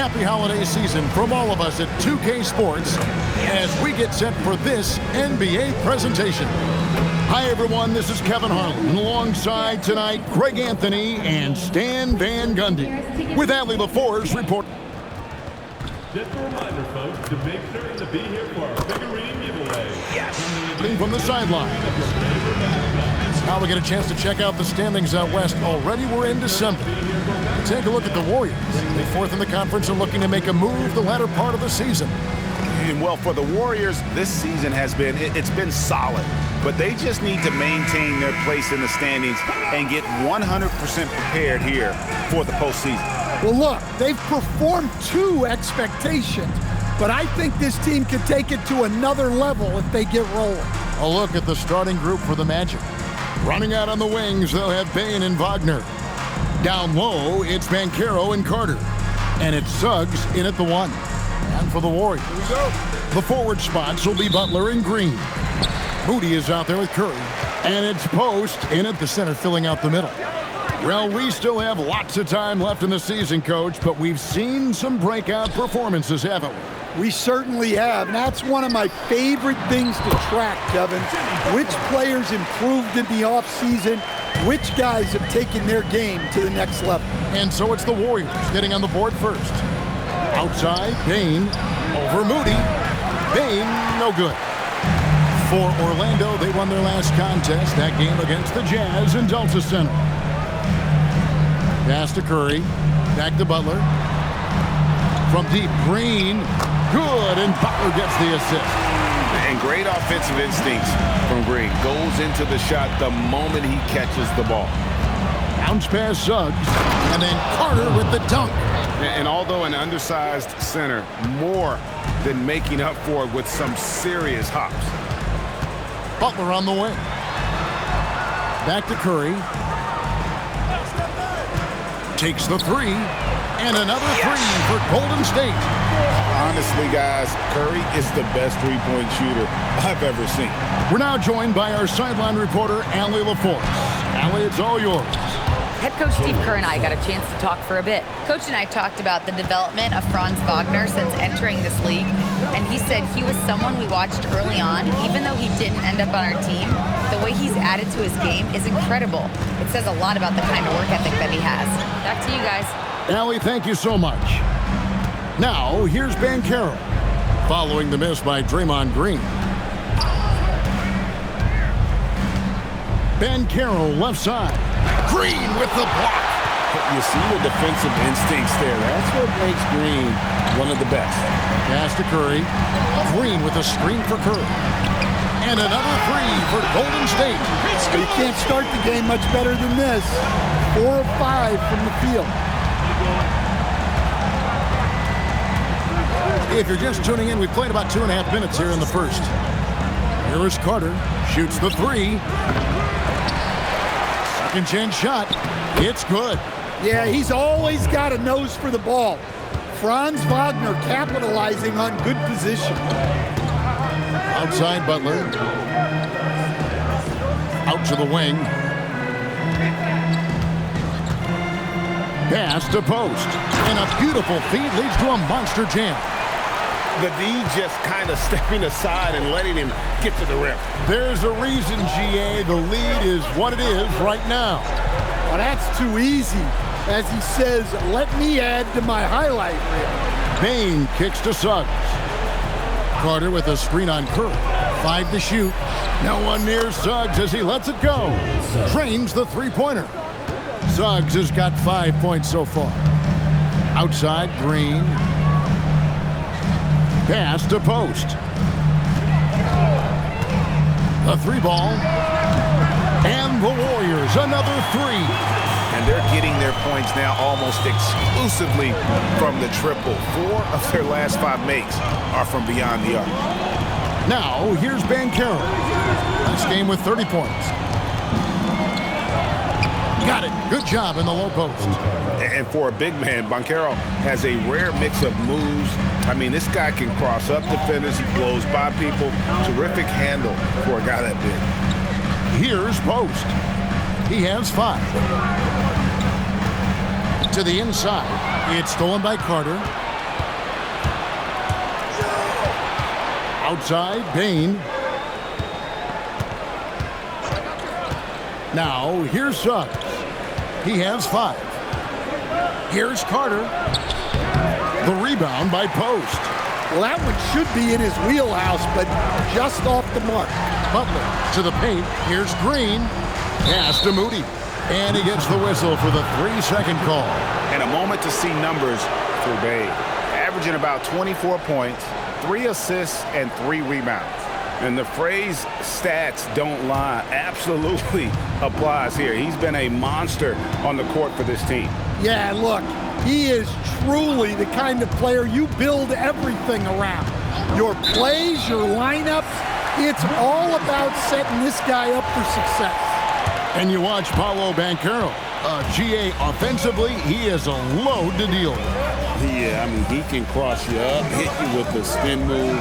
Happy holiday season from all of us at 2K Sports as we get set for this NBA presentation. Hi, everyone. This is Kevin Harlan. Alongside tonight, Greg Anthony and Stan Van Gundy. With Allie LaForce report. Just a reminder, folks, to make sure to be here for our figurine giveaway. Yes. From the sideline. Now we get a chance to check out the standings out west. Already we're in December. Take a look at the Warriors. They're fourth in the conference and looking to make a move the latter part of the season. And well, for the Warriors, this season has been, it's been solid. But they just need to maintain their place in the standings and get 100% prepared here for the postseason. Well, look, they've performed to expectations, but I think this team can take it to another level if they get rolling. A look at the starting group for the Magic. Running out on the wings, they'll have Bane and Wagner. Down low, it's Banchero and Carter. And it's Suggs in at the 1. And for the Warriors, the forward spots will be Butler and Green. Moody is out there with Curry. And it's Post in at the center, filling out the middle. Well, we still have lots of time left in the season, Coach, but we've seen some breakout performances, haven't we? We certainly have, and that's one of my favorite things to track, Kevin. Which players improved in the offseason, which guys have taken their game to the next level. And so it's the Warriors getting on the board first. Outside, Bane over Moody. Bane, no good. For Orlando, they won their last contest, that game against the Jazz in Delta Center. Pass to Curry, back to Butler. From deep, Green, good, and Butler gets the assist. And great offensive instincts from Green. Goes into the shot the moment he catches the ball. Bounce pass Suggs, and then Carter with the dunk. And although an undersized center, more than making up for it with some serious hops. Butler on the wing. Back to Curry. Takes the 3, and another 3 for Golden State. Honestly, guys, Curry is the best three-point shooter I've ever seen. We're now joined by our sideline reporter, Allie LaForce. Allie, it's all yours. Head coach Steve Kerr and I got a chance to talk for a bit. Coach and I talked about the development of Franz Wagner since entering this league, and he said he was someone we watched early on. Even though he didn't end up on our team, the way he's added to his game is incredible. It says a lot about the kind of work ethic that he has. Back to you guys. Allie, thank you so much. Now, here's Banchero, following the miss by Draymond Green. Banchero left side. Green with the block. You see the defensive instincts there. That's what makes Green one of the best. Pass to Curry. Green with a screen for Curry. And another 3 for Golden State. But you can't start the game much better than this. 4 of 5 from the field. If you're just tuning in, we played about 2.5 minutes here in the first. Here is Carter. Shoots the 3. Second chance shot. It's good. Yeah, he's always got a nose for the ball. Franz Wagner capitalizing on good position. Outside Butler. Out to the wing. Pass to Post. And a beautiful feed leads to a monster jam. The D just kind of stepping aside and letting him get to the rim. There's a reason, GA, the lead is what it is right now. Well, that's too easy. As he says, let me add to my highlight reel. Bane kicks to Suggs. Carter with a screen on Curry. 5 to shoot. No one near Suggs as he lets it go. Drains the three-pointer. Suggs has got 5 points so far. Outside, Green. Pass to Post. The 3-ball. And the Warriors, another 3. And they're getting their points now almost exclusively from the triple. 4 of their last 5 makes are from beyond the arc. Now, here's Banchero. Last game with 30 points. Got it. Good job in the low post. And for a big man, Banchero has a rare mix of moves. I mean, this guy can cross up defenders. He blows by people. Terrific handle for a guy that big. Here's Post. He has 5. To the inside. It's stolen by Carter. Outside, Bain. Now, here's Suggs. He has 5. Here's Carter. The rebound by Post. Well, that one should be in his wheelhouse, but just off the mark. Butler to the paint. Here's Green. Pass to Moody. And he gets the whistle for the 3-second call. And a moment to see numbers for Bay. Averaging about 24 points, 3 assists, and 3 rebounds. And the phrase stats don't lie absolutely applies here. He's been a monster on the court for this team. Yeah, look, he is truly the kind of player you build everything around. Your plays, your lineups, it's all about setting this guy up for success. And you watch Paolo Banchero. GA offensively, he is a load to deal with. Yeah, I mean, he can cross you up, hit you with the spin move,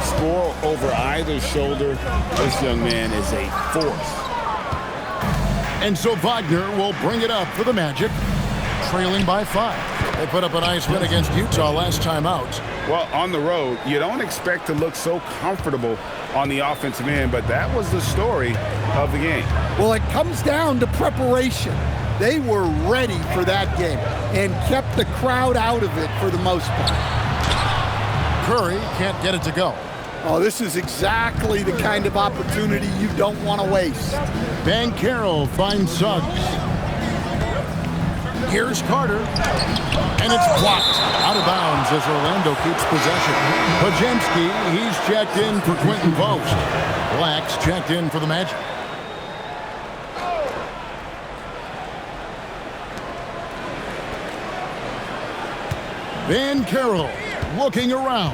score over either shoulder. This young man is a force. And so Wagner will bring it up for the Magic, trailing by 5. They put up a nice win against Utah last time out. Well, on the road, you don't expect to look so comfortable on the offensive end, but that was the story of the game. Well, it comes down to preparation. They were ready for that game and kept the crowd out of it for the most part. Curry can't get it to go. Oh, this is exactly the kind of opportunity you don't want to waste. Banchero finds Suggs. Here's Carter. And it's blocked out of bounds as Orlando keeps possession. Podziemski, he's checked in for Quentin Post. Black's checked in for the Magic. Banchero looking around.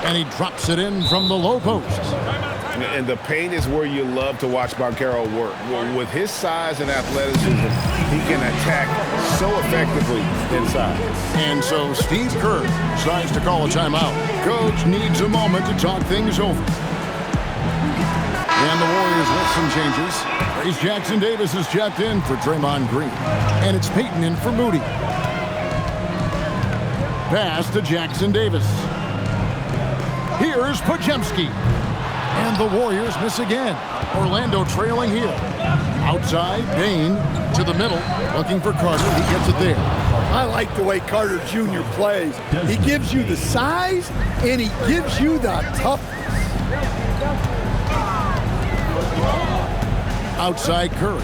And he drops it in from the low post. And the paint is where you love to watch Banchero work. With his size and athleticism, he can attack so effectively inside. And so Steve Kerr decides to call a timeout. Coach needs a moment to talk things over. And the Warriors with some changes. Trace Jackson Davis is checked in for Draymond Green. And it's Payton in for Moody. Pass to Jackson Davis. Here's Podziemski. And the Warriors miss again. Orlando trailing here. Outside, Bain to the middle, looking for Carter. He gets it there. I like the way Carter Jr. plays. He gives you the size, and he gives you the toughness. Outside Curry.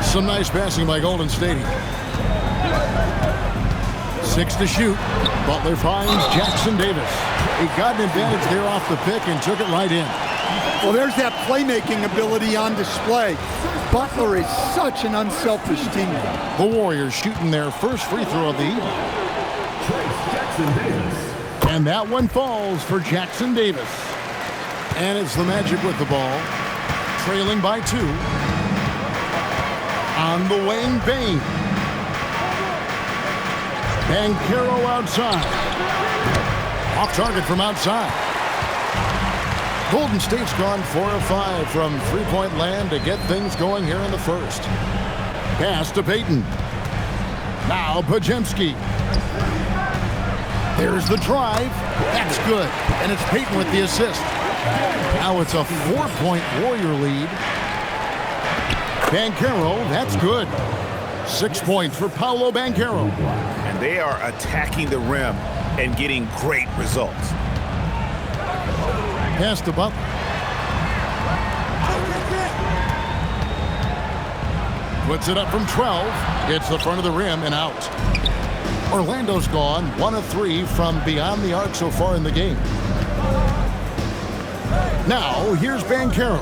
Some nice passing by Golden State here. 6 to shoot. Butler finds Jackson Davis. He got an advantage there off the pick and took it right in. Well, there's that playmaking ability on display. Butler is such an unselfish teammate. The Warriors shooting their first free throw of the evening. And that one falls for Jackson Davis. And it's the Magic with the ball, trailing by 2. On the wing, Bain. Banchero outside. Off target from outside. Golden State's gone 4 of 5 from three-point land to get things going here in the first. Pass to Payton. Now Podziemski. There's the drive. That's good. And it's Payton with the assist. Now it's a 4-point Warrior lead. Banchero, that's good. 6 points for Paolo Banchero. And they are attacking the rim and getting great results. Pass to Butler. Puts it up from 12. Hits the front of the rim and out. Orlando's gone 1 of 3 from beyond the arc so far in the game. Now, here's Banchero.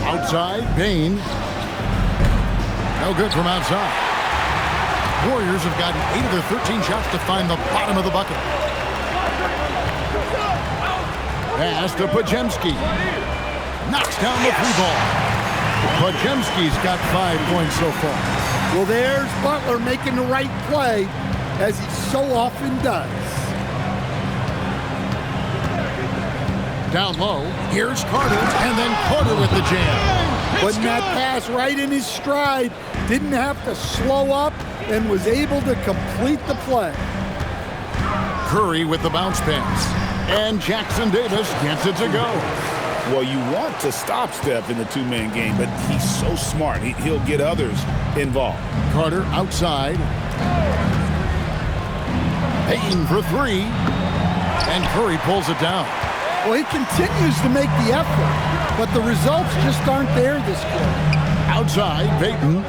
Outside, Bain. No good from outside. Warriors have gotten 8 of their 13 shots to find the bottom of the bucket. Pass to Podziemski. Knocks down the 3 ball. Podziemski's got 5 points so far. Well, there's Butler making the right play, as he so often does. Down low, here's Carter, and then Carter with the jam. Putting that pass right in his stride. Didn't have to slow up and was able to complete the play. Curry with the bounce pass. And Jackson Davis gets it to go. Well, you want to stop Steph in the two-man game, but he's so smart. He'll get others involved. Carter outside. Payton for three. And Curry pulls it down. Well, he continues to make the effort, but the results just aren't there this quarter. Outside, Payton.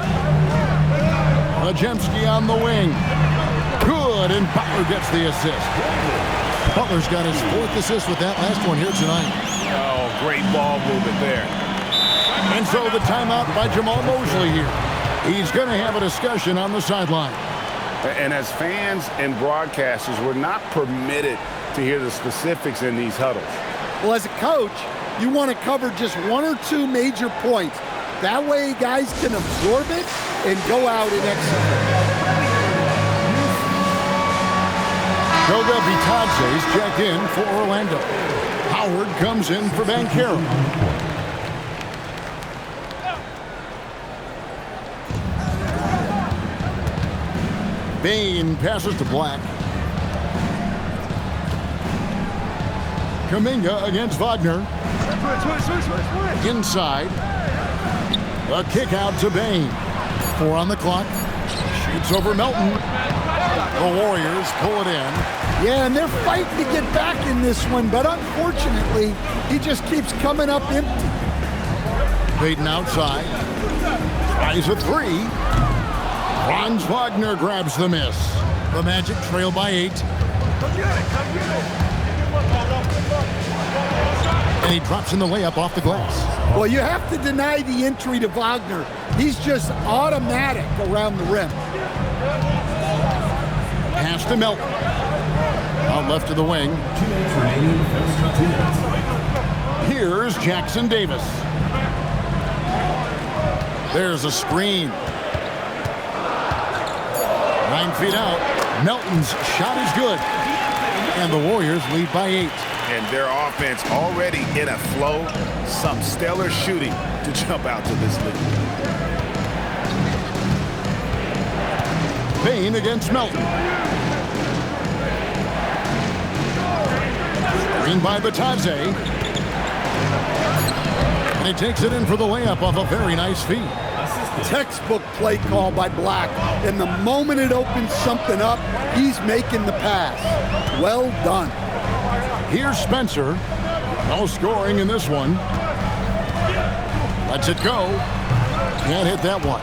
Majemski on the wing. Good, and Butler gets the assist. Butler's got his 4th assist with that last one here tonight. Oh, great ball movement there. And so the timeout by Jamal Mosley here. He's going to have a discussion on the sideline. And as fans and broadcasters, we're not permitted to hear the specifics in these huddles. Well, as a coach, you want to cover just 1 or 2 major points. That way guys can absorb it and go out and execute. Goga Bitadze's checked in for Orlando. Howard comes in for Banchero. Bane passes to Black. Kuminga against Wagner. Inside. A kick out to Bane. 4 on the clock. Shoots over Melton. The Warriors pull it in. Yeah, and they're fighting to get back in this one, but unfortunately, he just keeps coming up empty. Payton outside. Tries a 3. Franz Wagner grabs the miss. The Magic trail by 8. And he drops in the layup off the glass. Well, you have to deny the entry to Wagner. He's just automatic around the rim. Pass to Melton. Out left to the wing. Here's Jackson Davis. There's a screen. 9 feet out. Melton's shot is good. And the Warriors lead by 8. And their offense already in a flow. Some stellar shooting to jump out to this lead. Bane against Melton. Screen by Bitadze. And he takes it in for the layup off a very nice feed. Textbook play call by Black. And the moment it opens something up, he's making the pass. Well done. Here's Spencer. No scoring in this one. Lets it go. Can't hit that one.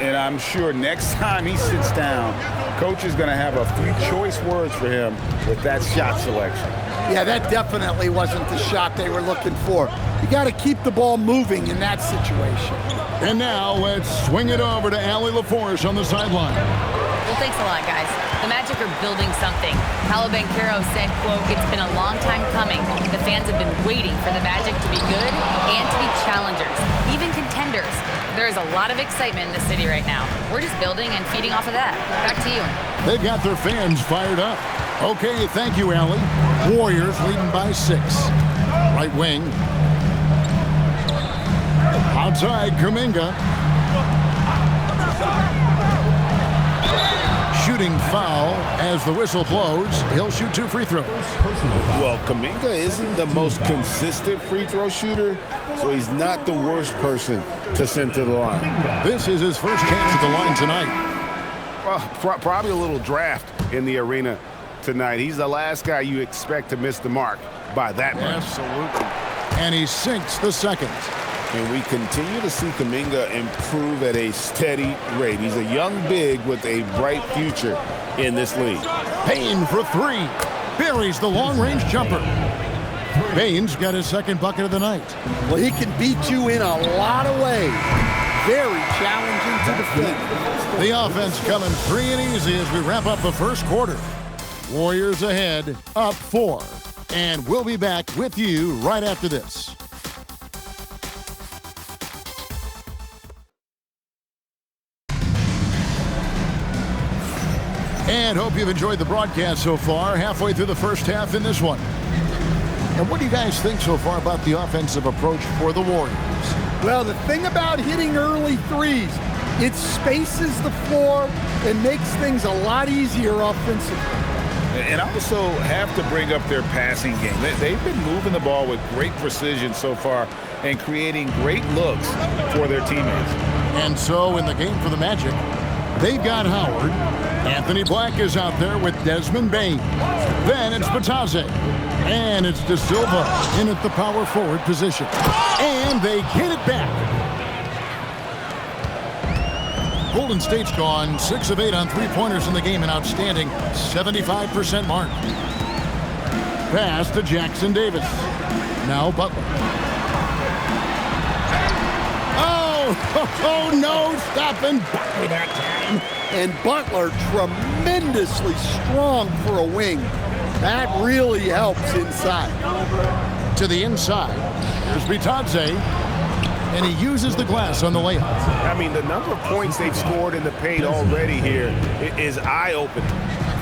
And I'm sure next time he sits down, coach is going to have a few choice words for him with that shot selection. Yeah, that definitely wasn't the shot they were looking for. You got to keep the ball moving in that situation. And now let's swing it over to Allie LaForce on the sideline. Well, thanks a lot, guys. The Magic are building something. Paolo Banchero said, quote, "It's been a long time coming. The fans have been waiting for the Magic to be good and to be challengers, even contenders. There is a lot of excitement in the city right now. We're just building and feeding off of that. Back to you." They've got their fans fired up. Okay, thank you, Allie. Warriors leading by 6. Right wing. Outside, Kuminga. Shooting foul as the whistle blows. He'll shoot 2 free throws. Well, Kuminga isn't the most consistent free throw shooter, so he's not the worst person to send to the line. This is his first chance at the line tonight. Well, probably a little draft in the arena tonight. He's the last guy you expect to miss the mark by that much. Absolutely. And he sinks the second. And we continue to see Kuminga improve at a steady rate. He's a young big with a bright future in this league. Payne for 3. Buries the long-range jumper. Payne's got his second bucket of the night. Well, he can beat you in a lot of ways. Very challenging to defend. The offense coming free and easy as we wrap up the first quarter. Warriors ahead, up 4. And we'll be back with you right after this. And hope you've enjoyed the broadcast so far, halfway through the first half in this one. And what do you guys think so far about the offensive approach for the Warriors? Well, the thing about hitting early threes, it spaces the floor and makes things a lot easier offensively. And also have to bring up their passing game. They've been moving the ball with great precision so far and creating great looks for their teammates. And so in the game for the Magic, they've got Howard. Anthony Black is out there with Desmond Bain. Then it's Batadze. And it's De Silva in at the power forward position. And they get it back. Golden State's gone 6 of 8 on three-pointers in the game, an outstanding 75% mark. Pass to Jackson Davis. Now Butler. Oh, no, stopping Butler that time. And Butler tremendously strong for a wing. That really helps inside. To the inside. Here's Bitadze. And he uses the glass on the layup. I mean, the number of points they've scored in the paint already here is eye-opening.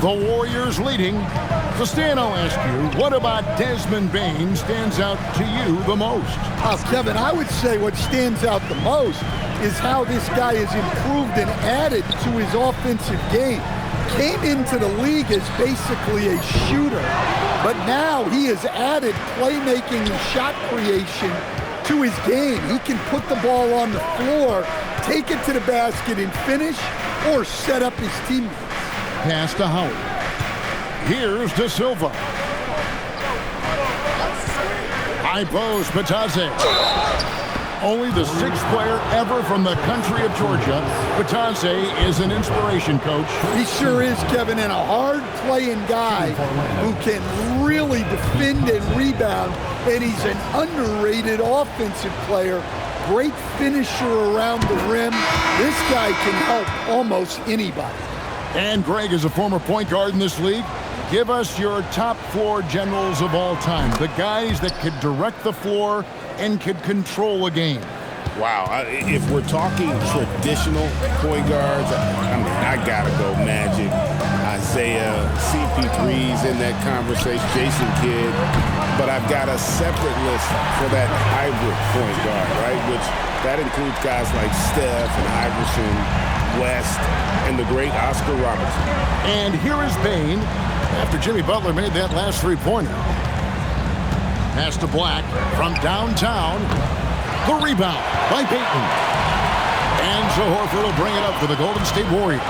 The Warriors leading. So Stan, I'll ask you, what about Desmond Bain stands out to you the most? Kevin, I would say what stands out the most is how this guy has improved and added to his offensive game. Came into the league as basically a shooter, but now he has added playmaking and shot creation to his game. He can put the ball on the floor, take it to the basket and finish, or set up his teammates. Pass to Howard. Here's De Silva. High post, Batadze. Only the 6th player ever from the country of Georgia. Batadze is an inspiration, coach. He sure is, Kevin, and a hard-playing guy who can really defend and rebound, and he's an underrated offensive player. Great finisher around the rim. This guy can help almost anybody. And Greg is a former point guard in this league. Give us your top 4 generals of all time, the guys that could direct the floor and could control a game. Wow, if we're talking traditional point guards, I mean, I gotta go Magic, Isaiah, CP3's in that conversation, Jason Kidd, but I've got a separate list for that hybrid point guard, right? Which that includes guys like Steph and Iverson, West, and the great Oscar Robertson. And here is Bain after Jimmy Butler made that last three-pointer. Pass to Black from downtown. The rebound by Payton. And so Horford will bring it up for the Golden State Warriors.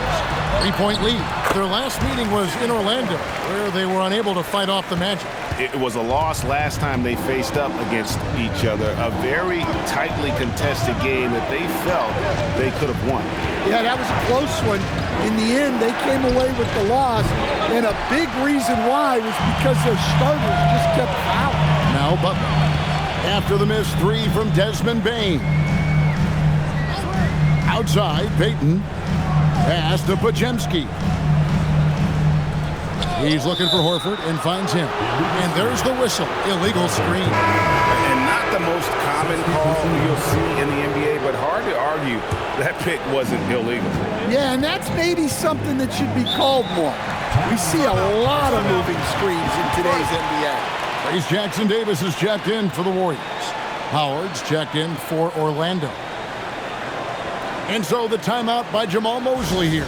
3-point lead. Their last meeting was in Orlando, where they were unable to fight off the Magic. It was a loss last time they faced up against each other. A very tightly contested game that they felt they could have won. Yeah, that was a close one. In the end, they came away with the loss, and a big reason why was because their starters just kept fouling. Now Butler. After the missed 3 from Desmond Bain. Outside, Payton. Pass to Pajemski. He's looking for Horford and finds him. And there's the whistle. Illegal screen. And not the most common call you'll see in the NBA, but hard to argue that pick wasn't illegal. Yeah, and that's maybe something that should be called more. We see a lot of moving screens in today's NBA. Trace Jackson Davis is checked in for the Warriors. Howard's checked in for Orlando. And so the timeout by Jamal Mosley here.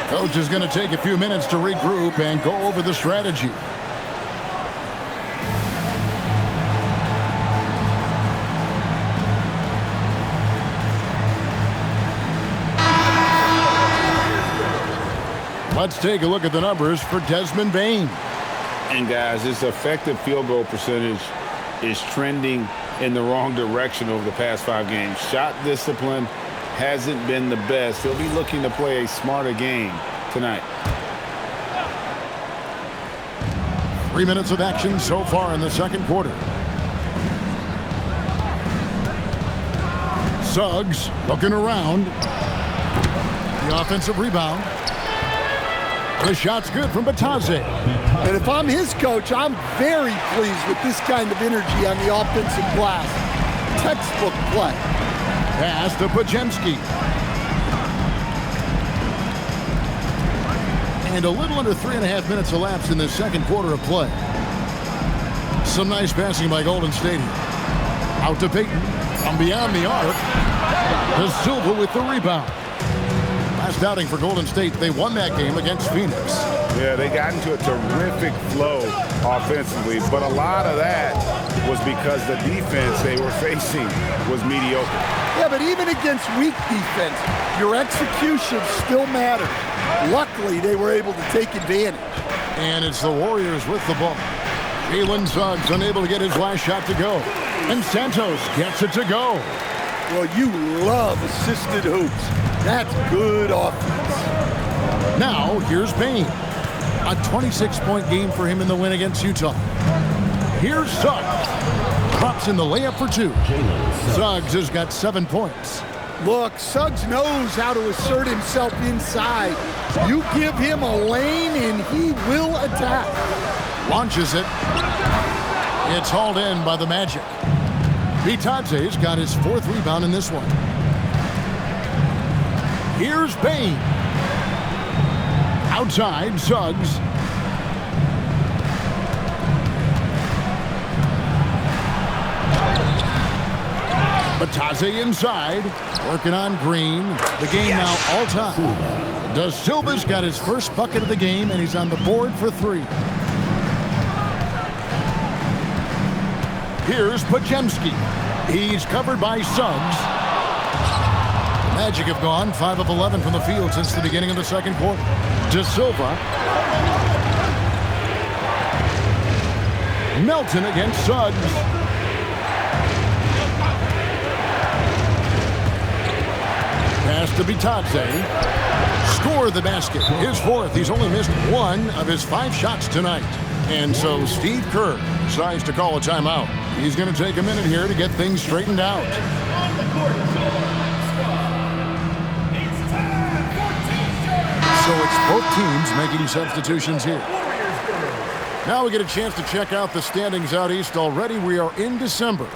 Coach is going to take a few minutes to regroup and go over the strategy. Let's take a look at the numbers for Desmond Bain. And guys, his effective field goal percentage is trending in the wrong direction over the past 5 games. Shot discipline hasn't been the best. He'll be looking to play a smarter game tonight. 3 minutes of action so far in the second quarter. Suggs looking around. The offensive rebound. The shot's good from Batadze. And if I'm his coach, I'm very pleased with this kind of energy on the offensive glass. Textbook play. Pass to Pajemski. And a little under 3.5 minutes elapsed in the second quarter of play. Some nice passing by Golden State. Out to Payton. From beyond the arc, De Silva with the rebound. Last outing for Golden State, they won that game against Phoenix. Yeah, they got into a terrific flow offensively, but a lot of that was because the defense they were facing was mediocre. Yeah, but even against weak defense, your execution still matters. Luckily, they were able to take advantage. And it's the Warriors with the ball. Jalen Suggs unable to get his last shot to go. And Santos gets it to go. Well, you love assisted hoops. That's good offense. Now, here's Payne. A 26-point game for him in the win against Utah. Here's Suggs. Drops in the layup for two. Suggs has got 7 points. Look, Suggs knows how to assert himself inside. You give him a lane and he will attack. Launches it. It's hauled in by the Magic. Bitadze's got his 4th rebound in this one. Here's Payne. Outside, Suggs. Bitadze inside, working on Green. The game now all time. De Silva's got his first bucket of the game, and he's on the board for 3. Here's Podziemski. He's covered by Suggs. The Magic have gone 5 of 11 from the field since the beginning of the second quarter. De Silva. Melton against Suggs. Pass to Bitadze. Score the basket. His 4th. He's only missed 1 of his 5 shots tonight. And so Steve Kerr decides to call a timeout. He's going to take a minute here to get things straightened out. So it's both teams making substitutions here. Now we get a chance to check out the standings out east. Already we are in December.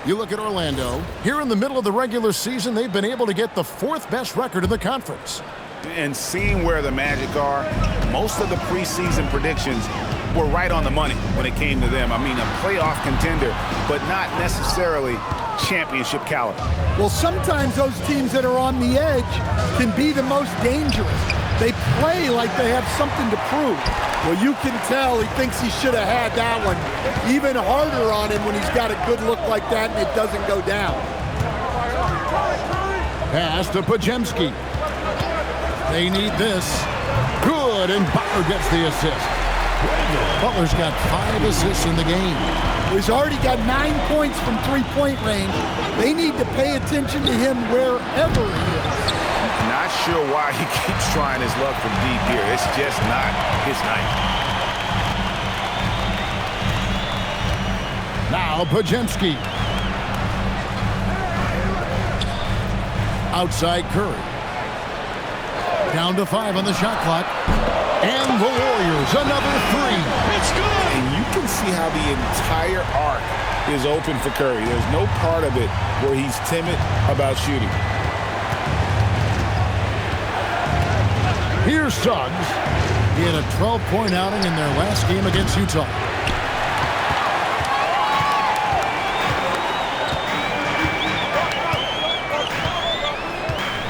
You look at Orlando. Here in the middle of the regular season, they've been able to get the 4th best record in the conference. And seeing where the Magic are, most of the preseason predictions were right on the money when it came to them. I mean, a playoff contender, but not necessarily championship caliber. Well, sometimes those teams that are on the edge can be the most dangerous. They play like they have something to prove. Well, you can tell he thinks he should have had that one. Even harder on him when he's got a good look like that and it doesn't go down. Pass to Podziemski. They need this. Good, and Butler gets the assist. Butler's got 5 assists in the game. He's already got 9 points from 3-point range. They need to pay attention to him wherever he is. Not sure why he keeps trying his luck from deep here. It's just not his night. Now Podziemski. Outside Curry. Down to 5 on the shot clock. And the Warriors, another 3. It's good. And you can see how the entire arc is open for Curry. There's no part of it where he's timid about shooting. Here's Suggs. He had a 12-point outing in their last game against Utah.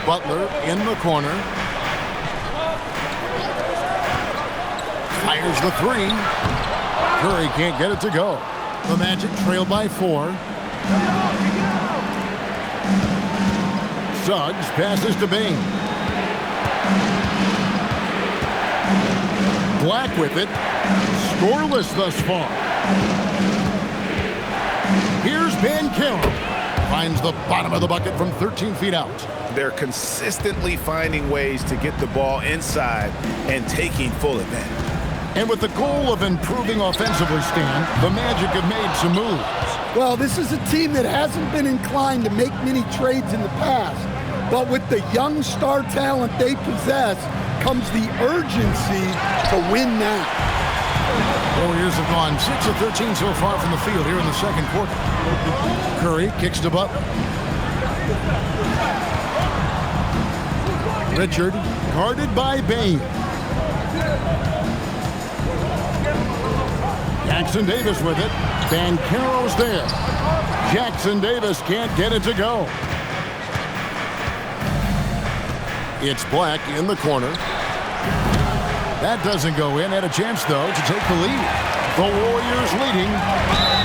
Butler in the corner. Fires the 3. Curry can't get it to go. The Magic trail by 4. Suggs passes to Bane. Black with it. Scoreless thus far. Here's Bankero. Finds the bottom of the bucket from 13 feet out. They're consistently finding ways to get the ball inside and taking full advantage. And with the goal of improving offensively, Stan, the Magic have made some moves. Well, this is a team that hasn't been inclined to make many trades in the past. But with the young star talent they possess comes the urgency to win now. Warriors have gone 6 of 13 so far from the field here in the second quarter. Curry kicks to Butler. Richard guarded by Bane. Jackson Davis with it. Banchero's there. Jackson Davis can't get it to go. It's Black in the corner. That doesn't go in. Had a chance, though, to take the lead. The Warriors leading.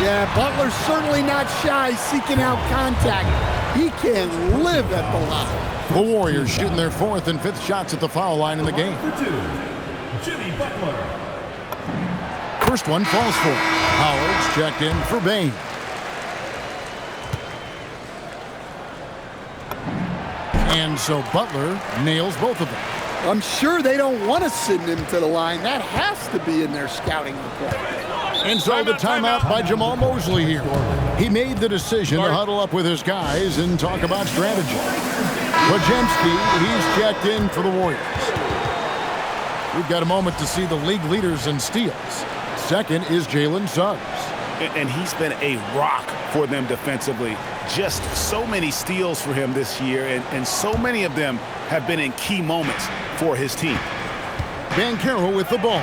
Yeah, Butler's certainly not shy seeking out contact. He can live at the line. The Warriors shooting their 4th and 5th shots at the foul line in the game. For 2, Jimmy Butler. First one falls for. Howard's checked in for Bane. And so Butler nails both of them. I'm sure they don't want to send him to the line. That has to be in their scouting report. And so the timeout by Jamal Mosley here. He made the decision to huddle up with his guys and talk about strategy. Wojemski, he's checked in for the Warriors. We've got a moment to see the league leaders in steals. Second is Jalen Suggs. And he's been a rock for them defensively. Just so many steals for him this year, and so many of them have been in key moments for his team. Banchero with the ball.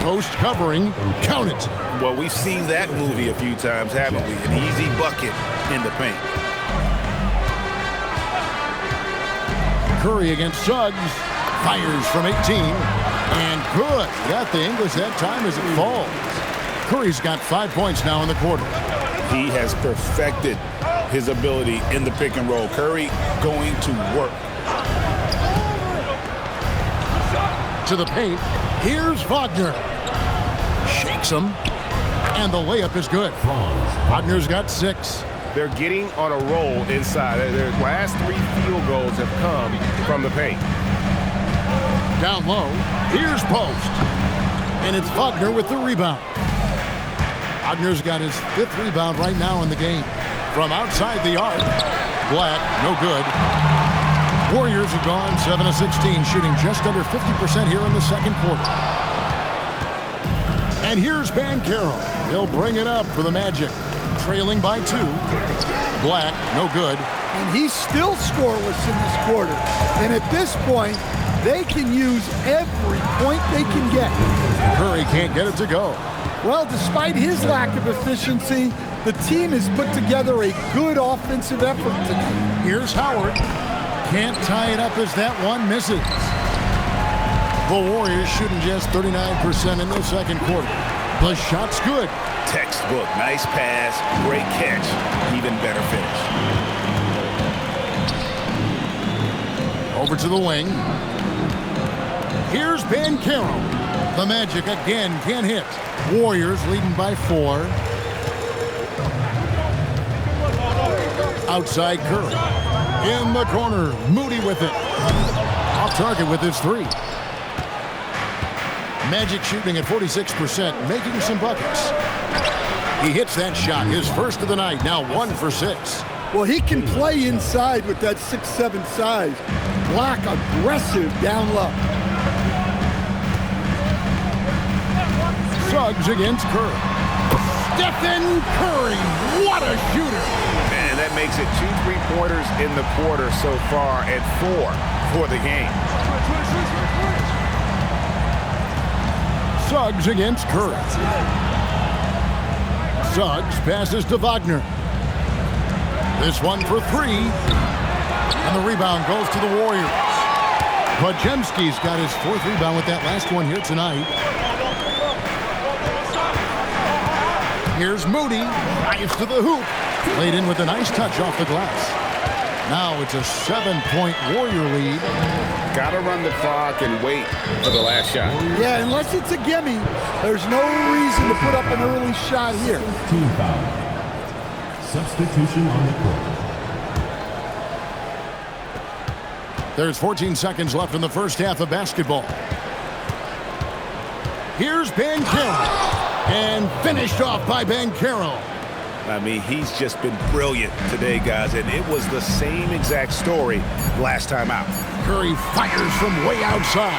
Post covering, count it. Well, we've seen that movie a few times, haven't we? An easy bucket in the paint. Curry against Suggs. Fires from 18. And good. Got the English that time as it falls. Curry's got 5 points now in the quarter. He has perfected his ability in the pick and roll. Curry going to work. To the paint. Here's Wagner. Shakes him. And the layup is good. Wagner's got 6. They're getting on a roll inside. Their last 3 field goals have come from the paint. Down low. Here's Post. And it's Wagner with the rebound. Wagner's got his 5th rebound right now in the game. From outside the arc. Black, no good. Warriors have gone 7 of 16, shooting just under 50% here in the second quarter. And here's Banchero. He'll bring it up for the Magic. Trailing by 2. Black, no good. And he's still scoreless in this quarter. And at this point, they can use every point they can get. Curry can't get it to go. Well, despite his lack of efficiency, the team has put together a good offensive effort tonight. Here's Howard. Can't tie it up as that one misses. The Warriors shooting just 39% in the second quarter. The shot's good. Textbook. Nice pass. Great catch. Even better finish. Over to the wing. Here's Banchero. The Magic again can't hit. Warriors leading by 4. Outside Curry. In the corner. Moody with it. Off target with his 3. Magic shooting at 46%, making some buckets. He hits that shot, his first of the night, now 1 for 6. Well, he can play inside with that 6'7" size. Black aggressive down low. Suggs against Curry. Stephen Curry, what a shooter. And that makes it 2 3-pointers in the quarter so far and 4 for the game. Suggs against Curry. Suggs passes to Wagner. This one for 3. And the rebound goes to the Warriors. Wojemski's got his 4th rebound with that last one here tonight. Here's Moody. Drives to the hoop. Laid in with a nice touch off the glass. Now it's a 7-point Warrior lead. Got to run the clock and wait for the last shot. Yeah, unless it's a gimme, there's no reason to put up an early shot here. Team foul. Substitution on the court. There's 14 seconds left in the first half of basketball. Here's Banchero. And finished off by Banchero. I mean, he's just been brilliant today, guys, and it was the same exact story last time out. Curry fires from way outside.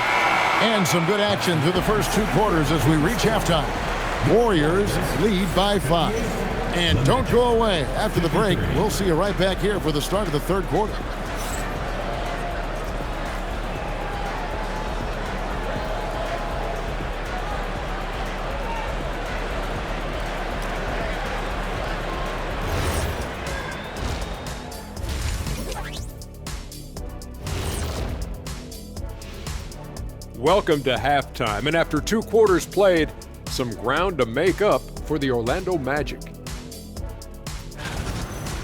And some good action through the first 2 quarters as we reach halftime. Warriors lead by 5. And don't go away. After the break, we'll see you right back here for the start of the third quarter. Welcome to halftime, and after 2 quarters played, some ground to make up for the Orlando Magic.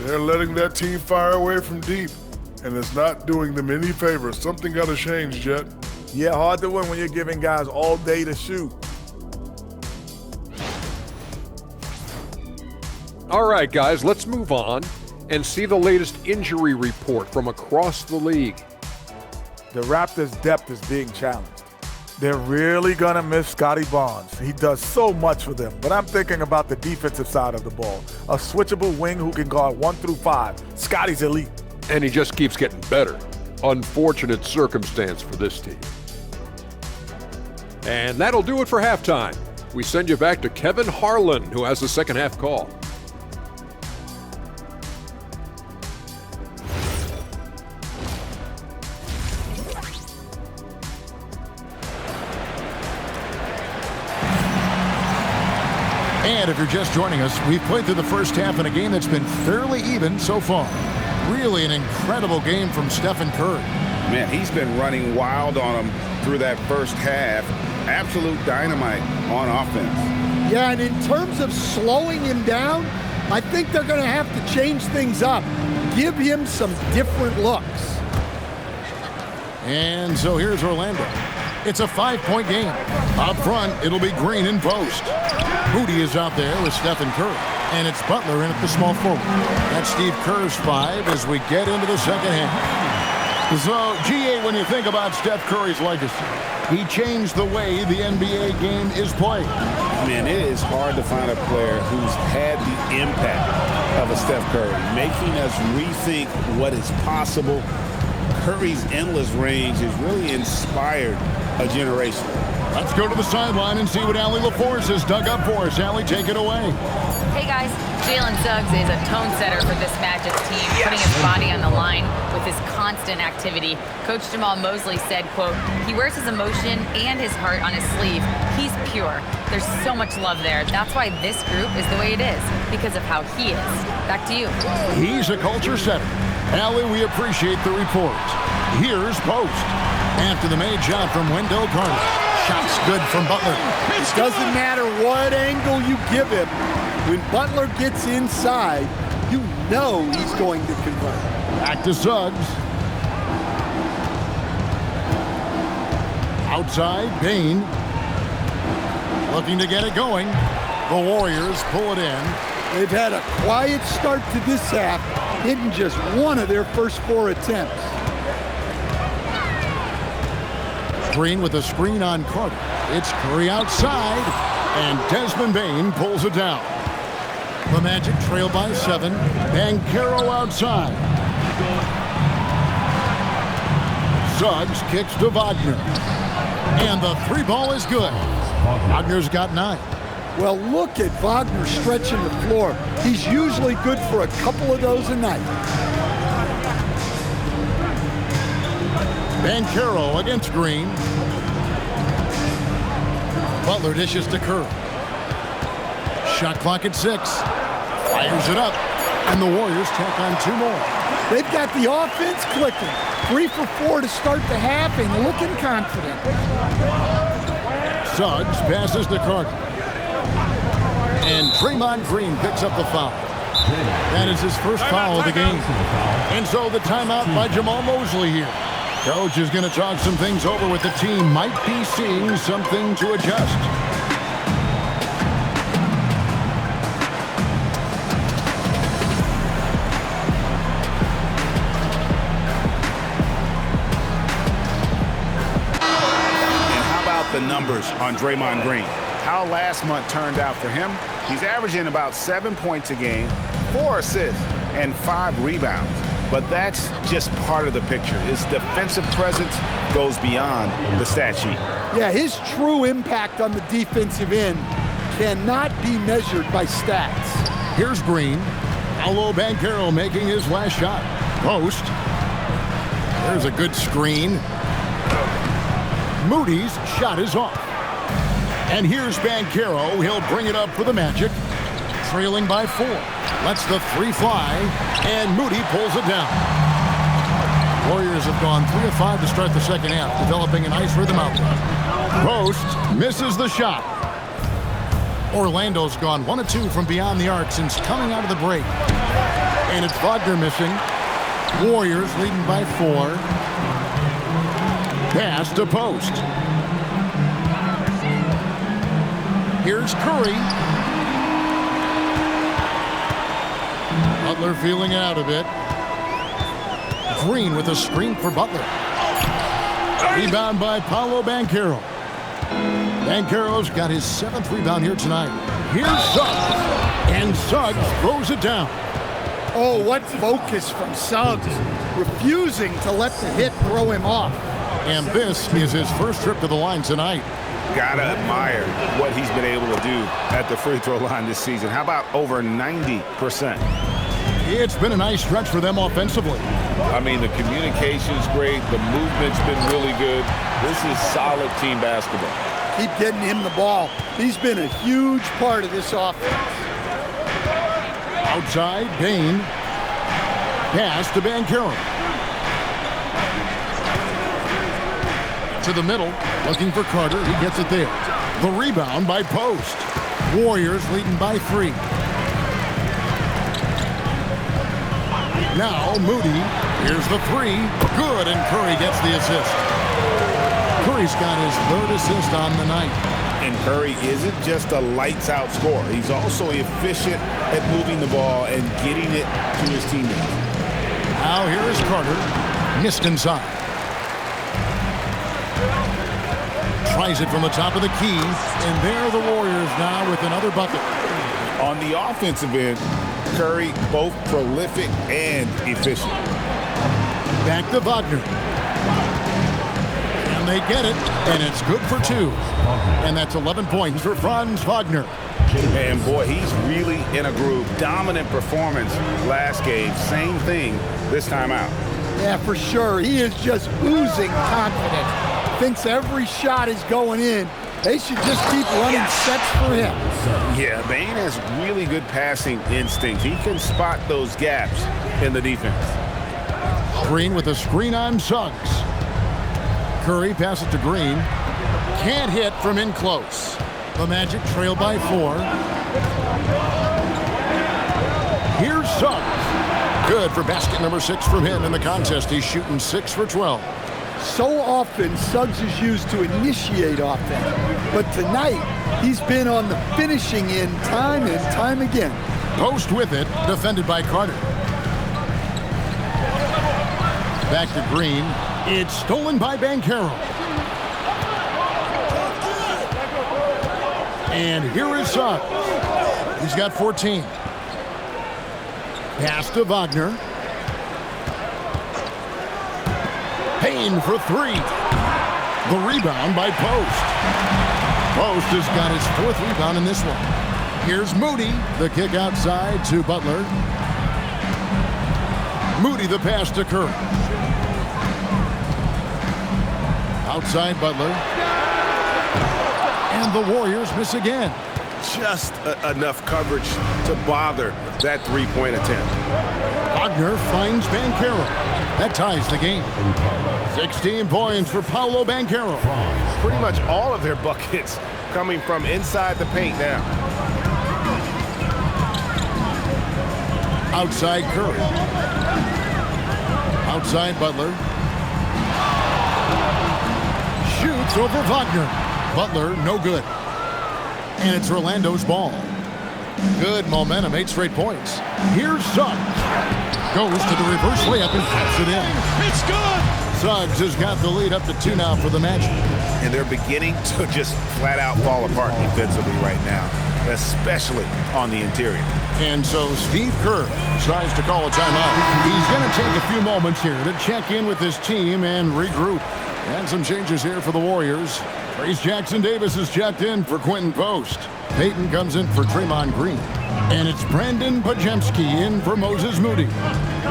They're letting that team fire away from deep, and it's not doing them any favors. Something got to change, Jet. Yeah, hard to win when you're giving guys all day to shoot. All right, guys, let's move on and see the latest injury report from across the league. The Raptors' depth is being challenged. They're really going to miss Scotty Barnes. He does so much for them, but I'm thinking about the defensive side of the ball. A switchable wing who can guard 1 through 5. Scotty's elite. And he just keeps getting better. Unfortunate circumstance for this team. And that'll do it for halftime. We send you back to Kevin Harlan, who has the second half call. And if you're just joining us, we've played through the first half in a game that's been fairly even so far. Really an incredible game from Stephen Curry. Man, he's been running wild on him through that first half. Absolute dynamite on offense. Yeah, and in terms of slowing him down, I think they're going to have to change things up. Give him some different looks. And so here's Orlando. It's a 5-point game. Up front, it'll be Green in post. Moody is out there with Stephen Curry. And it's Butler in at the small forward. That's Steve Kerr's 5 as we get into the second half. So, GA, when you think about Steph Curry's legacy, he changed the way the NBA game is played. Man, it is hard to find a player who's had the impact of a Steph Curry, making us rethink what is possible. Curry's endless range has really inspired a generation. Let's go to the sideline and see what Allie LaForce has dug up for us. Allie, take it away. Hey guys, Jalen Suggs is a tone setter for this Magic team, putting his body on the line with his constant activity. Coach Jamal Mosley said, quote, he wears his emotion and his heart on his sleeve. He's pure. There's so much love there. That's why this group is the way it is, because of how he is. Back to you. He's a culture setter. Allie, we appreciate the report. Here's Post. After the made shot from Wendell Carter. Shot's good from Butler. It doesn't matter what angle you give him. When Butler gets inside, you know he's going to convert. Back to Suggs. Outside, Bain. Looking to get it going. The Warriors pull it in. They've had a quiet start to this half, hitting just one of their first 4 attempts. Green with a screen on Carter. It's Curry outside, and Desmond Bain pulls it down. The Magic trail by 7. Banchero outside. Suggs kicks to Wagner. And the 3-ball is good. Wagner's got 9. Well, look at Wagner stretching the floor. He's usually good for a couple of those a night. Banchero against Green. Butler dishes to Curry. Shot clock at 6. Fires it up. And the Warriors tack on 2 more. They've got the offense clicking. 3 for 4 to start the half and looking confident. Suggs passes to Carter. And Draymond Green picks up the foul. That is his first foul of the game. And so the timeout by Jamal Mosley here. Coach is going to talk some things over with the team. Might be seeing something to adjust. And how about the numbers on Draymond Green? How last month turned out for him? He's averaging about 7 points a game, 4 assists, and 5 rebounds. But that's just part of the picture. His defensive presence goes beyond the stat sheet. Yeah, his true impact on the defensive end cannot be measured by stats. Here's Green. Paolo Banchero making his last shot. Post. There's a good screen. Moody's shot is off. And here's Banchero. He'll bring it up for the Magic. Trailing by 4. Lets the 3 fly, and Moody pulls it down. Warriors have gone 3 of 5 to start the second half, developing a nice rhythm out there. Post misses the shot. Orlando's gone 1 of 2 from beyond the arc since coming out of the break. And it's Wagner missing. Warriors leading by 4. Pass to Post. Here's Curry. Butler feeling it out a bit. Green with a screen for Butler. Rebound by Paolo Banchero. Banchero's got his 7th rebound here tonight. Here's Suggs. And Suggs throws it down. Oh, what focus from Suggs. Refusing to let the hit throw him off. And this is his first trip to the line tonight. Gotta admire what he's been able to do at the free throw line this season. How about over 90%? It's been a nice stretch for them offensively. I mean, the communication's great. The movement's been really good. This is solid team basketball. Keep getting him the ball. He's been a huge part of this offense. Outside, Bain. Pass to Banchero. To the middle, looking for Carter. He gets it there. The rebound by Post. Warriors leading by 3. Now Moody. Here's the 3. Good, and Curry gets the assist. Curry's got his 3rd assist on the night. And Curry isn't just a lights-out scorer. He's also efficient at moving the ball and getting it to his teammates. Now here is Carter. Missed inside. Tries it from the top of the key, and there are the Warriors now with another bucket. On the offensive end, Curry both prolific and efficient. Back to Wagner. And they get it, and it's good for 2. And that's 11 points for Franz Wagner. And boy, he's really in a groove. Dominant performance last game. Same thing this time out. Yeah, for sure. He is just oozing confidence. Thinks every shot is going in. They should just keep running sets for him. Yeah, Bain has really good passing instinct. He can spot those gaps in the defense. Green with a screen on Suggs. Curry passes to Green. Can't hit from in close. The Magic trail by 4. Here's Suggs. Good for basket number 6 from him in the contest. He's shooting 6 for 12. So often, Suggs is used to initiate offense. But tonight, he's been on the finishing end time and time again. Post with it, defended by Carter. Back to Green. It's stolen by Banchero. And here is Suggs. He's got 14. Pass to Wagner. Payne for 3. The rebound by Post. Post has got his 4th rebound in this one. Here's Moody. The kick outside to Butler. Moody the pass to Curry. Outside Butler. And the Warriors miss again. Just enough coverage to bother that 3-point attempt. Wagner finds Banchero. That ties the game. 16 points for Paolo Banchero. Pretty much all of their buckets coming from inside the paint now. Outside Curry. Outside Butler. Shoots over Wagner. Butler, no good. And it's Orlando's ball. Good momentum, 8 straight points. Here's Suggs. Goes to the reverse layup and puts it in. It's good! Suggs has got the lead up to 2 now for the Magic. And they're beginning to just flat out fall apart defensively right now, especially on the interior. And so Steve Kerr decides to call a timeout. He's going to take a few moments here to check in with his team and regroup. And some changes here for the Warriors. Trace Jackson-Davis is checked in for Quentin Post. Peyton comes in for Draymond Green. And it's Brandon Pajemski in for Moses Moody.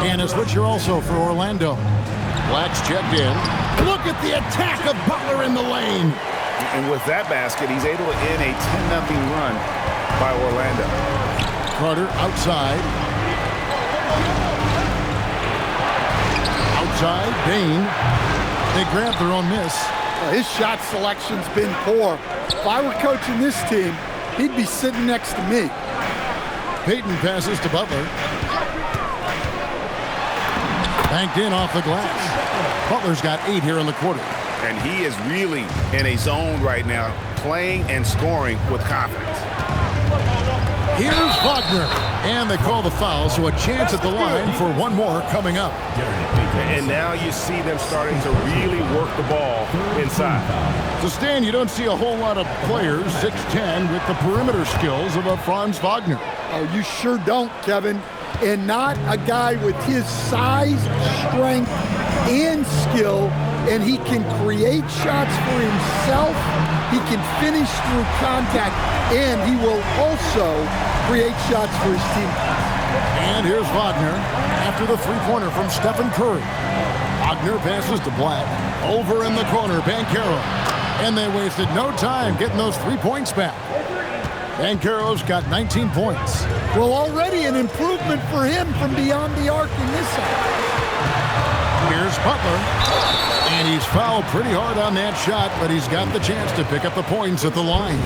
And a switcher also for Orlando. Black's checked in. Look at the attack of Butler in the lane. And with that basket, he's able to end a 10-0 run by Orlando. Carter outside. outside, Bain. They grab their own miss. His shot selection's been poor. If I were coaching this team, he'd be sitting next to me. Payton passes to Butler. Banked in off the glass. Butler's got 8 here in the quarter. And he is really in a zone right now, playing and scoring with confidence. Here's Wagner. And they call the foul, so a chance at the line for one more coming up. And now you see them starting to really work the ball inside. So, Stan, you don't see a whole lot of players, 6'10", with the perimeter skills of a Franz Wagner. Oh, you sure don't, Kevin. And not a guy with his size, strength, and skill. And he can create shots for himself. He can finish through contact. And he will also create shots for his team. And here's Wagner after the three-pointer from Stephen Curry. Wagner passes to Black. Over in the corner, Banchero. And they wasted no time getting those 3 points back. Banchero's got 19 points. Well, already an improvement for him from beyond the arc in this half. Here's Butler. And he's fouled pretty hard on that shot, but he's got the chance to pick up the points at the line.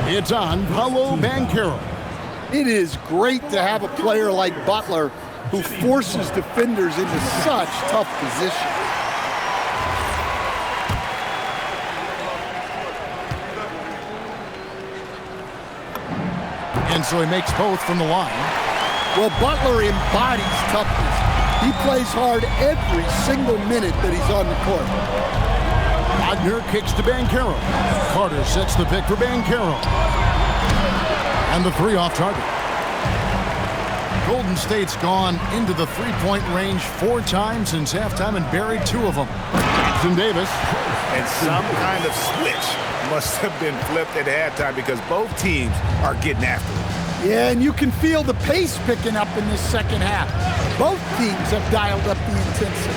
It's on Paolo Banchero. It is great to have a player like Butler who forces defenders into such tough positions. And so he makes both from the line. Well, Butler embodies toughness. He plays hard every single minute that he's on the court. Wagner kicks to Banchero. Carter sets the pick for Banchero. And the 3 off target. Golden State's gone into the three-point range 4 times since halftime and buried 2 of them. Jackson Davis. And some kind of switch must have been flipped at halftime because both teams are getting after it. Yeah, and you can feel the pace picking up in this second half. Both teams have dialed up the intensity.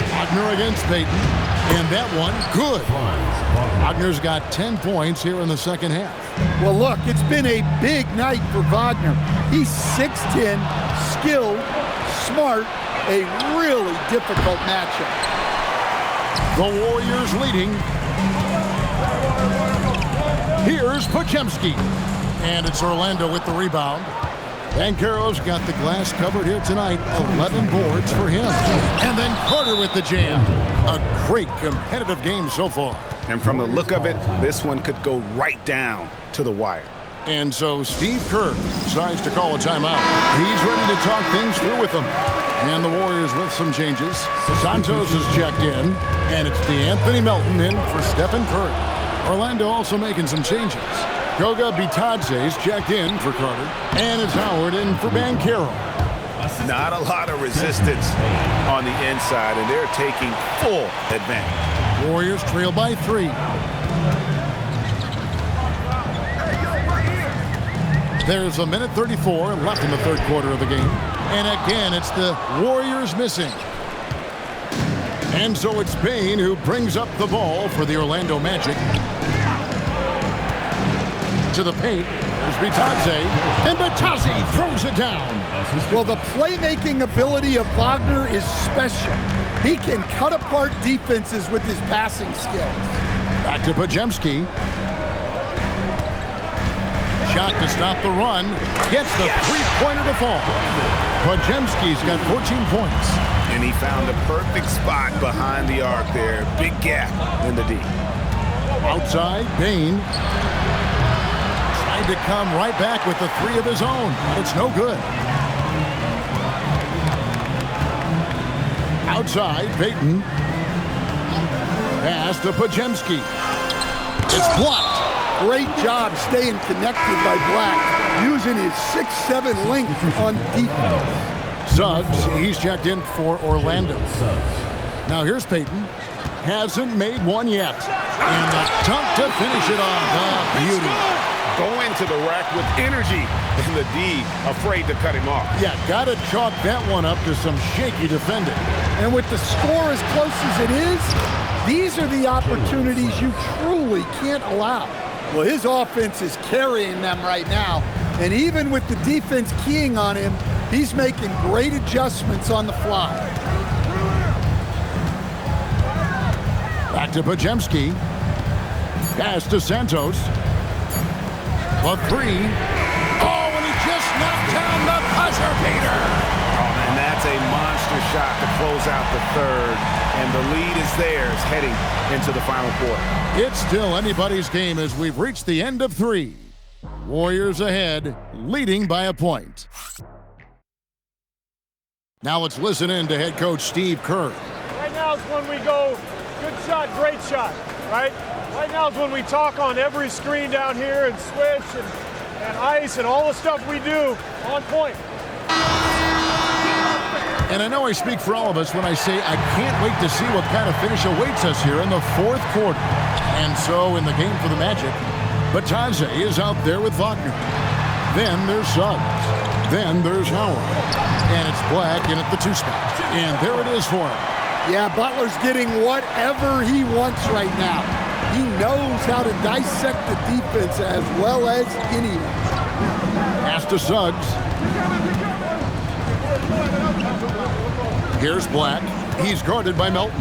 Wagner against Payton. And that one, good. Wagner's got 10 points here in the second half. Well, look, it's been a big night for Wagner. He's 6'10", skilled, smart, a really difficult matchup. The Warriors leading. Here's Podziemski. And it's Orlando with the rebound. Banchero's got the glass covered here tonight. 11 boards for him. And then Carter with the jam. A great competitive game so far. And from the look of it, this one could go right down to the wire. And so Steve Kerr decides to call a timeout. He's ready to talk things through with them. And the Warriors with some changes. Santos is checked in. And it's DeAnthony Melton in for Stephen Curry. Orlando also making some changes. Goga Bitadze's checked in for Carter. And it's Howard in for Banchero. Not a lot of resistance on the inside, and they're taking full advantage. Warriors trail by 3. There's a minute 34 left in the third quarter of the game. And again, it's the Warriors missing. And so it's Bain who brings up the ball for the Orlando Magic. To the paint, there's Bitadze, and Bitadze throws it down. Well, the playmaking ability of Wagner is special. He can cut apart defenses with his passing skills. Back to Podziemski. Shot to stop the run. Gets the three-pointer to fall. Podziemski's got 14 points. And he found the perfect spot behind the arc there. Big gap in the D. Outside, Bain. Tried to come right back with the 3 of his own. It's no good. Outside, Payton. Pass to Podziemski. It's blocked. Great job staying connected by Black, using his 6'7" length on defense. Suggs, he's checked in for Orlando. Now here's Payton. Hasn't made one yet. And the dunk to finish it off. Beauty. Going to the rack with energy in the D, afraid to cut him off. Yeah, got to chalk that one up to some shaky defending. And with the score as close as it is, these are the opportunities you truly can't allow. Well, his offense is carrying them right now. And even with the defense keying on him, he's making great adjustments on the fly. Back to Pajemski. Pass to Santos. A three. Oh, and he just knocked down the buzzer beater. Oh, and that's a monster shot to close out the third. And the lead is theirs heading into the final quarter. It's still anybody's game as we've reached the end of 3. Warriors ahead, leading by a point. Now let's listen in to head coach Steve Kerr. Right now is when we go, good shot, great shot, right? Right now is when we talk on every screen down here and switch and ice and all the stuff we do on point. And I know I speak for all of us when I say I can't wait to see what kind of finish awaits us here in the 4th quarter. And so in the game for the Magic, Batadze is out there with Wagner. Then there's Suggs. Then there's Howard. And it's Black in at the 2 spot. And there it is for him. Yeah, Butler's getting whatever he wants right now. He knows how to dissect the defense as well as anyone. Pass to Suggs. Here's Black. He's guarded by Melton.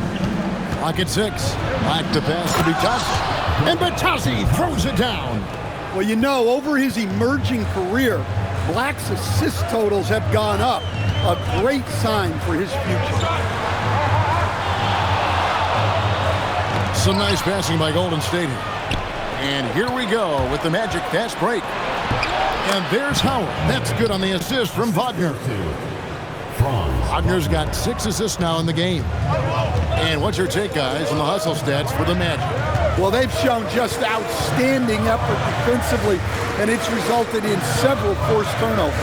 Clock at 6. Black to pass to Batadze. And Batadze throws it down. Well, you know, over his emerging career, Black's assist totals have gone up. A great sign for his future. Some nice passing by Golden State. And here we go with the Magic fast break. And there's Howard. That's good on the assist from Wagner. Wagner's got 6 assists now in the game. And what's your take, guys, on the hustle stats for the Magic? Well, they've shown just outstanding effort defensively, and it's resulted in several forced turnovers.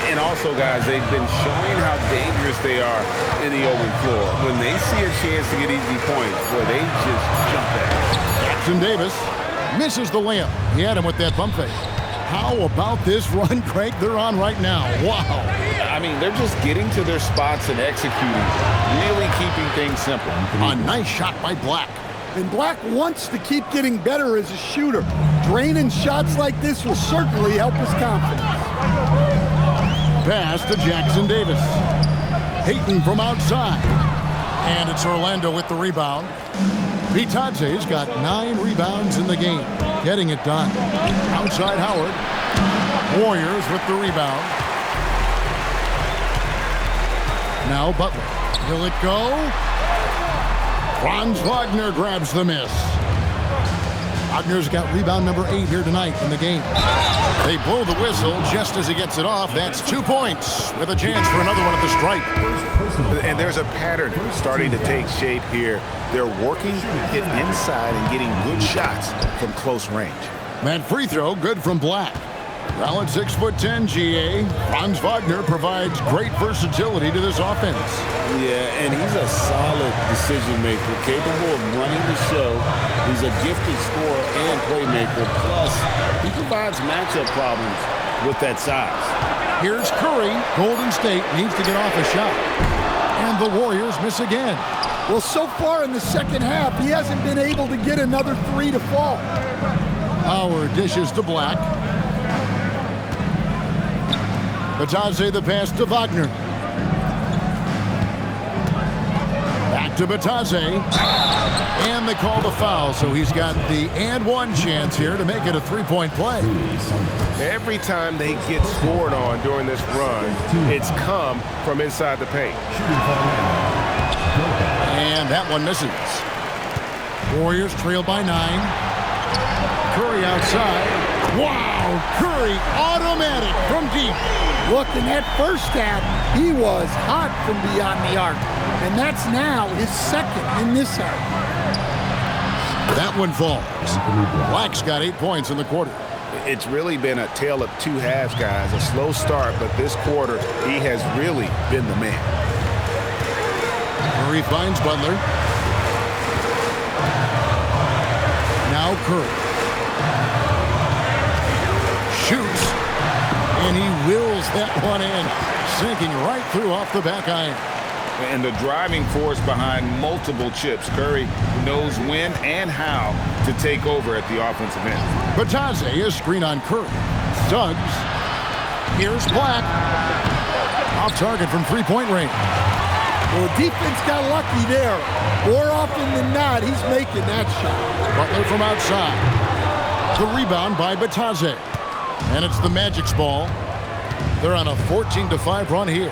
And also, guys, they've been showing how dangerous they are in the open floor. When they see a chance to get easy points, boy, they just jump at it. Jackson Davis misses the layup. He had him with that bump fake. How about this run, Craig, they're on right now? Wow. I mean, they're just getting to their spots and executing, really keeping things simple. A nice shot by Black. And Black wants to keep getting better as a shooter. Draining shots like this will certainly help his confidence. Pass to Jackson Davis. Hayton from outside. And it's Orlando with the rebound. Batadze's got 9 rebounds in the game. Getting it done. Outside Howard. Warriors with the rebound. Now Butler. Will it go? Franz Wagner grabs the miss. Wagner's got rebound number 8 here tonight in the game. They blow the whistle just as he gets it off. That's 2 points with a chance for another one at the stripe. And there's a pattern starting to take shape here. They're working it inside and getting good shots from close range. That free throw good from Black. Well, at 6'10", GA, Franz Wagner provides great versatility to this offense. Yeah, and he's a solid decision maker, capable of running the show. He's a gifted scorer and playmaker. Plus, he provides matchup problems with that size. Here's Curry. Golden State needs to get off a shot. And the Warriors miss again. Well, so far in the second half, he hasn't been able to get another 3 to fall. Howard dishes to Black. Batadze the pass to Wagner. Back to Batadze. And they call the foul, so he's got the and one chance here to make it a 3-point play. Every time they get scored on during this run, it's come from inside the paint. And that one misses. Warriors trail by 9. Curry outside. Wow, Curry automatic from deep. Look, in that first half, he was hot from beyond the arc. And that's now his second in this half. That one falls. Black's got 8 points in the quarter. It's really been a tale of 2 halves, guys. A slow start, but this quarter, he has really been the man. Curry finds Butler. Now Curry. Shoots. And he wills that one in, sinking right through off the back iron. And the driving force behind multiple chips. Curry knows when and how to take over at the offensive end. Batadze is screen on Curry. Suggs. Here's Black. Off target from three-point range. Well, the defense got lucky there. More often than not, he's making that shot. Butler from outside. The rebound by Batadze. And it's the Magic's ball. They're on a 14-5 run here.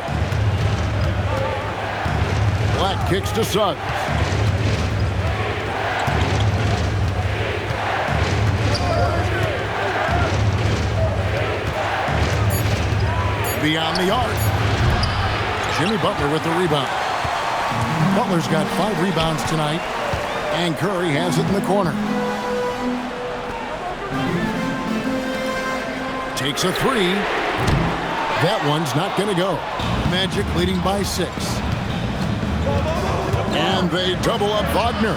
Black kicks to Suggs. Beyond the arc. Jimmy Butler with the rebound. Butler's got 5 rebounds tonight, and Curry has it in the corner. Takes a 3. That one's not going to go. Magic leading by 6. And they double up Wagner.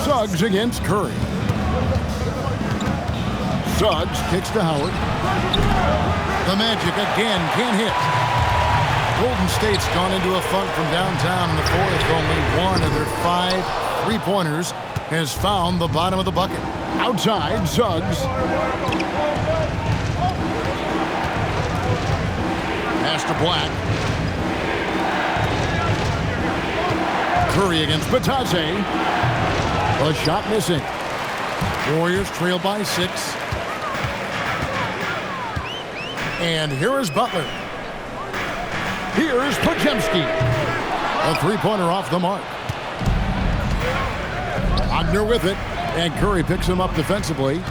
Suggs against Curry. Suggs kicks to Howard. The Magic again can't hit. Golden State's gone into a funk from downtown in the fourth. Only one of their 5 three-pointers has found the bottom of the bucket. Outside, Suggs. Pass to Black. Curry against Batadze. A shot missing. Warriors trail by 6. And here is Butler. Here is Podziemski. A three-pointer off the mark. Wagner with it. And Curry picks him up defensively.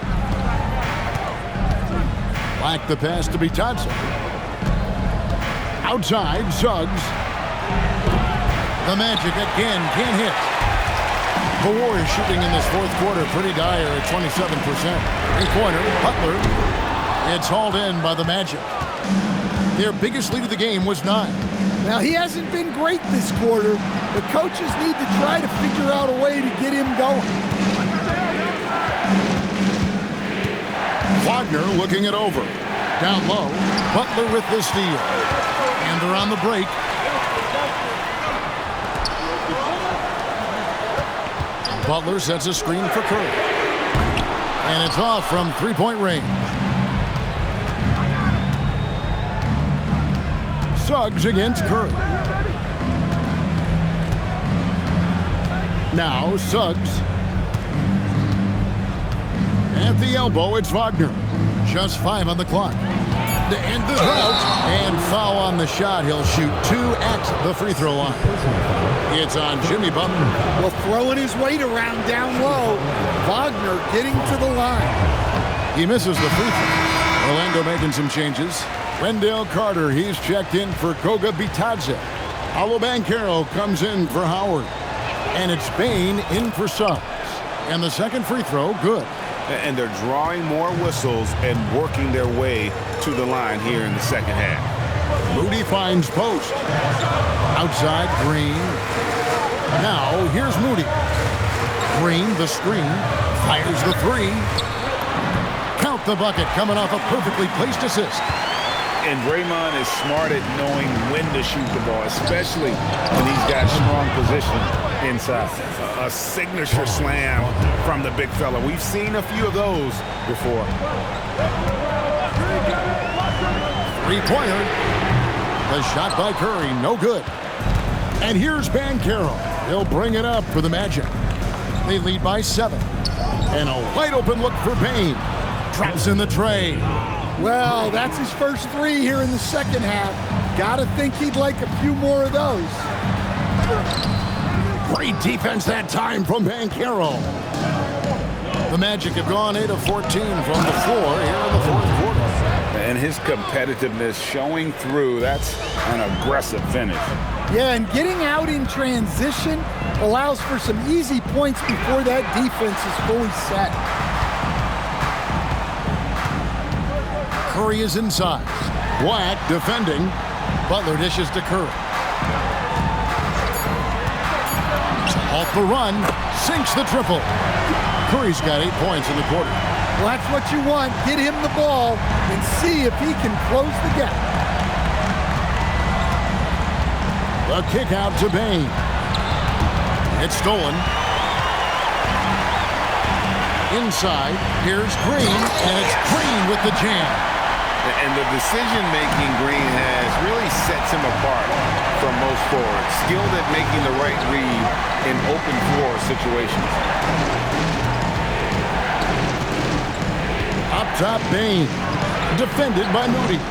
Black the pass to Batadze. Outside, Suggs. The Magic again can't hit. The Warriors shooting in this fourth quarter pretty dire at 27%. Three-pointer, Butler. It's hauled in by the Magic. Their biggest lead of the game was 9. Now, he hasn't been great this quarter. The coaches need to try to figure out a way to get him going. Wagner looking it over. Down low, Butler with the steal. And they're on the break. Butler sets a screen for Curry. And it's off from three-point range. Suggs against Curry. Now Suggs. At the elbow, it's Wagner. Just 5 on the clock. To end the drought. And foul on the shot. He'll shoot 2 at the free throw line. It's on Jimmy Butler. Well, throwing his weight around down low. Wagner getting to the line. He misses the free throw. Orlando making some changes. Wendell Carter, he's checked in for Goga Bitadze. Paolo Banchero comes in for Howard. And it's Bane in for Suggs. And the second free throw, good. And they're drawing more whistles and working their way to the line here in the second half. Moody finds post. Outside, Green. Now, here's Moody. Green, the screen. Fires the 3. Count the bucket coming off a perfectly placed assist. And Draymond is smart at knowing when to shoot the ball, especially when he's got strong position inside. A signature slam from the big fella. We've seen a few of those before. Three-pointer. The shot by Curry, no good. And here's Banchero. He'll bring it up for the Magic. They lead by 7. And a wide-open look for Bane. Drops in the tray. Well, that's his first 3 here in the second half. Gotta think he'd like a few more of those. Great defense that time from Banchero. The Magic have gone 8 of 14 from the floor here in the fourth quarter. And his competitiveness showing through. That's an aggressive finish. Yeah, and getting out in transition allows for some easy points before that defense is fully set. Curry is inside. Black defending. Butler dishes to Curry. Off the run. Sinks the triple. Curry's got 8 points in the quarter. Well, that's what you want. Get him the ball and see if he can close the gap. The kick out to Bane. It's stolen. inside. Here's Green, and it's Green with the jam. And the decision-making Green has really sets him apart from most forwards. Skilled at making the right read in open floor situations. Up top, Bane. Defended by Moody.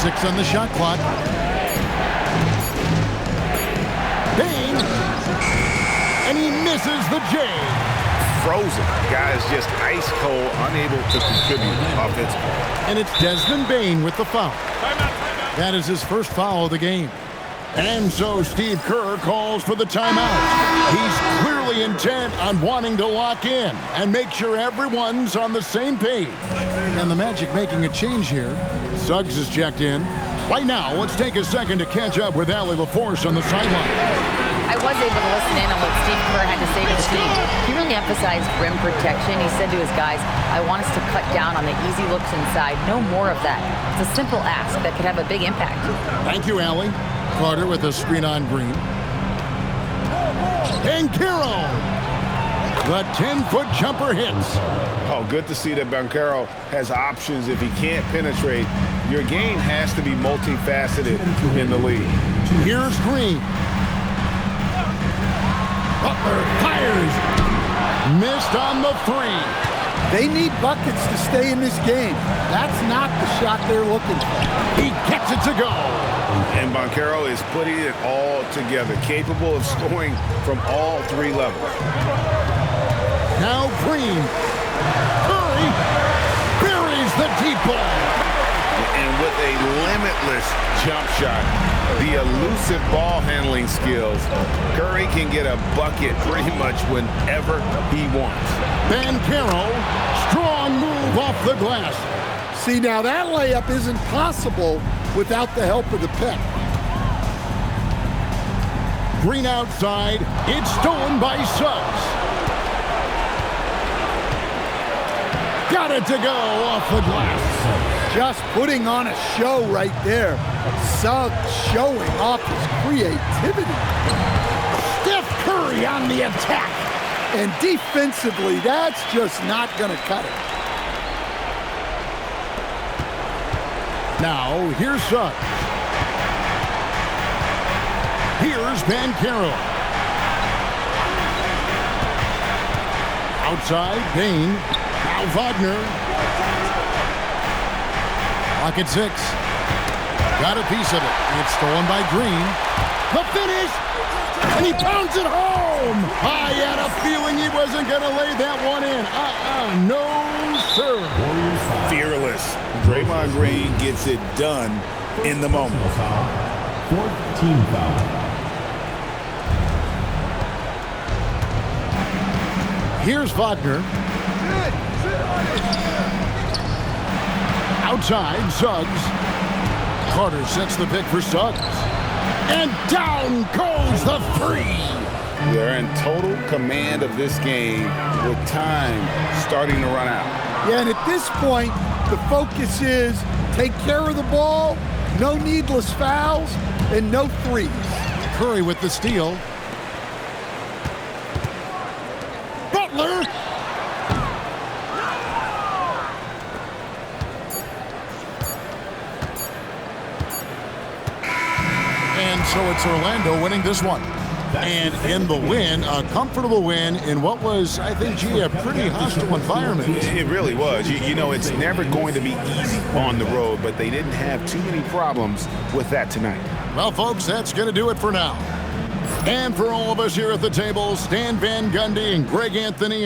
6 on the shot clock. Bane. And he misses the J. Frozen. Guys just ice cold, unable to contribute offensively. And it's Desmond Bane with the foul. That is his first foul of the game. And so Steve Kerr calls for the timeout. He's clearly intent on wanting to lock in and make sure everyone's on the same page. And the Magic making a change here. Suggs is checked in. Right now, let's take a second to catch up with Allie LaForce on the sideline. I was able to listen in on what Steve Kerr had to say to the team. He really emphasized rim protection. He said to his guys, I want us to cut down on the easy looks inside. No more of that. It's a simple ask that could have a big impact. Thank you, Allie. Carter with a screen on Green. Banchero. The 10-foot jumper hits. Oh, good to see that Banchero has options if he can't penetrate. Your game has to be multifaceted in the league. Here's Green. Butler fires. Missed on the 3. They need buckets to stay in this game. That's not the shot they're looking for. He gets it to go. And Banchero is putting it all together, capable of scoring from all 3 levels. Now Green. Curry buries the deep ball. And with a limitless jump shot, the elusive ball handling skills, Curry can get a bucket pretty much whenever he wants. Banchero, strong move off the glass. See, now that layup isn't possible without the help of the pick. Green outside. It's stolen by Suggs. Got it to go off the glass. Just putting on a show right there. Suggs showing off his creativity. Steph Curry on the attack. And defensively, that's just not going to cut it. Now, here's Suggs. Here's Banchero. Outside, Bane. Now Wagner. Clock at 6. Got a piece of it. It's stolen by Green. The finish! And he pounds it home! I had a feeling he wasn't going to lay that one in. No, sir. Fearless. Draymond Green gets it done in the moment. 4th team foul. Here's Wagner. Outside, Suggs. Carter sets the pick for Suggs. And down goes the 3. They're in total command of this game with time starting to run out. Yeah, and at this point, the focus is take care of the ball, no needless fouls, and no threes. Curry with the steal. Butler. And so it's Orlando winning this one. And in the win, a comfortable win in what was, I think, a pretty hostile environment. It really was. You know, it's never going to be easy on the road, but they didn't have too many problems with that tonight. Well, folks, that's going to do it for now. And for all of us here at the table, Stan Van Gundy and Greg Anthony